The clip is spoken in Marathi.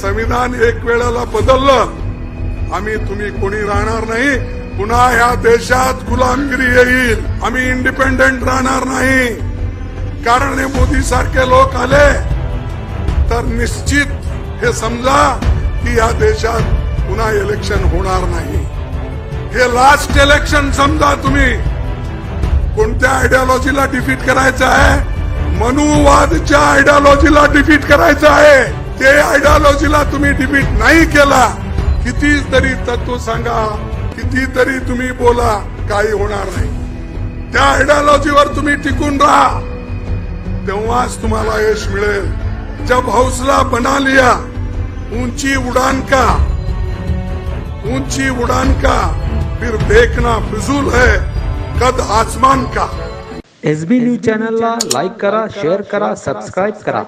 संविधान एक वेळेला बदललं, आम्ही तुम्ही कोणी राहणार नाही, पुन्हा ह्या देशात गुलामगिरी येईल, आम्ही इंडिपेंडेंट राहणार नाही. कारण हे मोदी सारखे लोक आले तर निश्चित हे समजा की या देशात पुन्हा इलेक्शन होणार नाही. हे लास्ट इलेक्शन समजा. तुम्ही कोणत्या आयडियोलॉजीला डिफीट करायचं आहे? मनुवादच्या आयडियोलॉजीला डिफीट करायचं आहे. ते आयडियोलॉजीला तुम्ही डिफीट नाही केला, किती तरी तत्व सांगा, किती तरी तुम्ही बोला, काही होणार नाही. त्या आयडियोलॉजीवर तुम्ही टिकून राहा, तेव्हाच तुम्हाला यश मिळेल. जब हौसला बना लिया, ऊंची उड़ान का, ऊंची उड़ान का, फिर देखना फिजूल है कद आसमान का. SB न्यूज चॅनलला लाईक करा, शेअर करा, सबस्क्राईब करा.